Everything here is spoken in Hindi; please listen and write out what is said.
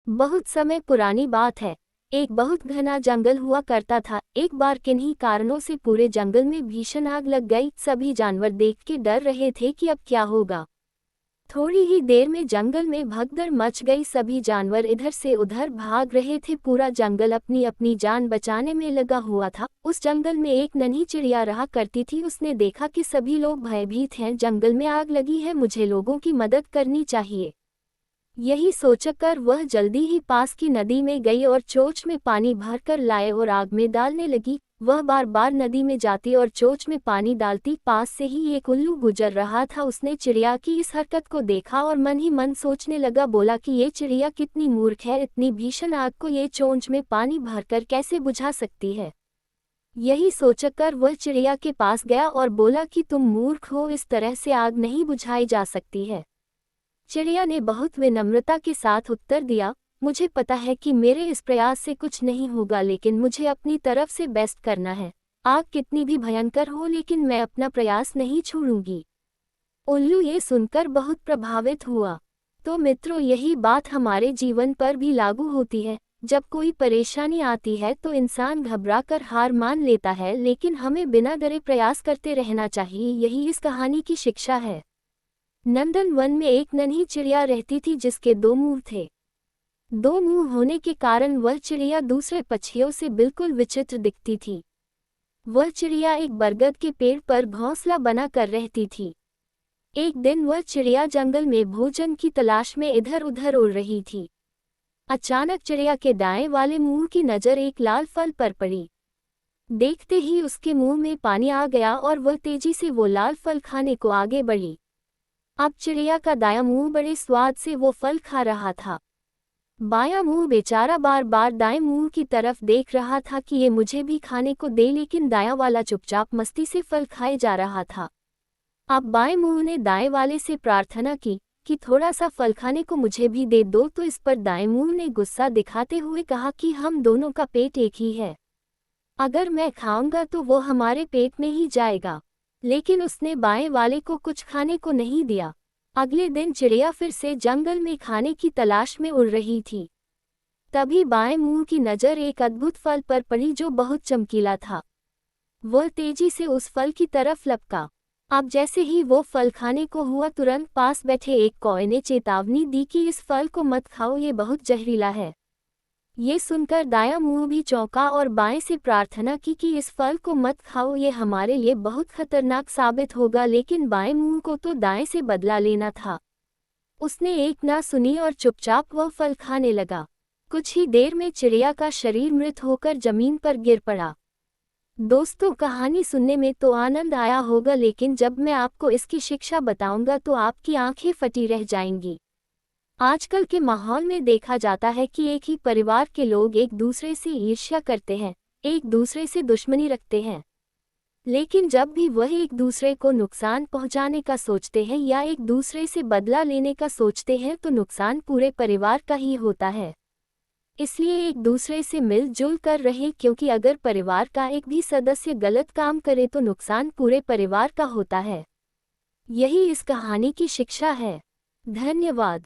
बहुत समय पुरानी बात है। एक बहुत घना जंगल हुआ करता था। एक बार किन्हीं कारणों से पूरे जंगल में भीषण आग लग गई। सभी जानवर देख के डर रहे थे कि अब क्या होगा। थोड़ी ही देर में जंगल में भगदड़ मच गई। सभी जानवर इधर से उधर भाग रहे थे। पूरा जंगल अपनी अपनी जान बचाने में लगा हुआ था। उस जंगल में एक नन्ही चिड़िया रहा करती थी। उसने देखा कि सभी लोग भयभीत हैं। जंगल में आग लगी है, मुझे लोगों की मदद करनी चाहिए। यही सोचकर वह जल्दी ही पास की नदी में गई और चोंच में पानी भरकर लाए और आग में डालने लगी। वह बार बार नदी में जाती और चोंच में पानी डालती। पास से ही एक उल्लू गुजर रहा था। उसने चिड़िया की इस हरकत को देखा और मन ही मन सोचने लगा। बोला कि ये चिड़िया कितनी मूर्ख है, इतनी भीषण आग को ये चोंच में पानी भरकर कैसे बुझा सकती है। यही सोचकर वह चिड़िया के पास गया और बोला कि तुम मूर्ख हो, इस तरह से आग नहीं बुझाई जा सकती है। चिड़िया ने बहुत विनम्रता के साथ उत्तर दिया, मुझे पता है कि मेरे इस प्रयास से कुछ नहीं होगा, लेकिन मुझे अपनी तरफ से बेस्ट करना है। आग कितनी भी भयंकर हो, लेकिन मैं अपना प्रयास नहीं छोड़ूंगी। उल्लू ये सुनकर बहुत प्रभावित हुआ। तो मित्रों, यही बात हमारे जीवन पर भी लागू होती है। जब कोई परेशानी आती है तो इंसान घबरा कर हार मान लेता है, लेकिन हमें बिना डरे प्रयास करते रहना चाहिए। यही इस कहानी की शिक्षा है। नंदन वन में एक नन्ही चिड़िया रहती थी जिसके दो मुंह थे। दो मुंह होने के कारण वह चिड़िया दूसरे पक्षियों से बिल्कुल विचित्र दिखती थी। वह चिड़िया एक बरगद के पेड़ पर घोंसला बना कर रहती थी। एक दिन वह चिड़िया जंगल में भोजन की तलाश में इधर उधर उड़ रही थी। अचानक चिड़िया के दाएं वाले मुंह की नज़र एक लाल फल पर पड़ी। देखते ही उसके मुंह में पानी आ गया और वह तेजी से वो लाल फल खाने को आगे बढ़ी। अब चिड़िया का दायां मुंह बड़े स्वाद से वो फल खा रहा था। बायां मुंह बेचारा बार बार दाएं मुंह की तरफ देख रहा था कि ये मुझे भी खाने को दे, लेकिन दायां वाला चुपचाप मस्ती से फल खाए जा रहा था। अब बाएं मुंह ने दाएं वाले से प्रार्थना की कि थोड़ा सा फल खाने को मुझे भी दे दो। तो इस पर दाएं मुंह ने गुस्सा दिखाते हुए कहा कि हम दोनों का पेट एक ही है, अगर मैं खाऊंगा तो वो हमारे पेट में ही जाएगा। लेकिन उसने बाएं वाले को कुछ खाने को नहीं दिया। अगले दिन चिड़िया फिर से जंगल में खाने की तलाश में उड़ रही थी। तभी बाएं मुंह की नज़र एक अद्भुत फल पर पड़ी जो बहुत चमकीला था। वह तेजी से उस फल की तरफ लपका। अब जैसे ही वो फल खाने को हुआ, तुरंत पास बैठे एक कौवे ने चेतावनी दी कि इस फल को मत खाओ, ये बहुत जहरीला है। ये सुनकर दायां मुंह भी चौंका और बाएं से प्रार्थना की कि इस फल को मत खाओ, ये हमारे लिए बहुत खतरनाक साबित होगा। लेकिन बाएं मुंह को तो दाएं से बदला लेना था। उसने एक ना सुनी और चुपचाप वह फल खाने लगा। कुछ ही देर में चिड़िया का शरीर मृत होकर जमीन पर गिर पड़ा। दोस्तों, कहानी सुनने में तो आनंद आया होगा, लेकिन जब मैं आपको इसकी शिक्षा बताऊंगा तो आपकी आंखें फटी रह जाएंगी। आजकल के माहौल में देखा जाता है कि एक ही परिवार के लोग एक दूसरे से ईर्ष्या करते हैं, एक दूसरे से दुश्मनी रखते हैं। लेकिन जब भी वह एक दूसरे को नुकसान पहुंचाने का सोचते हैं या एक दूसरे से बदला लेने का सोचते हैं तो नुकसान पूरे परिवार का ही होता है। इसलिए एक दूसरे से मिलजुल कर रहे, क्योंकि अगर परिवार का एक भी सदस्य गलत काम करे तो नुकसान पूरे परिवार का होता है। यही इस कहानी की शिक्षा है। धन्यवाद।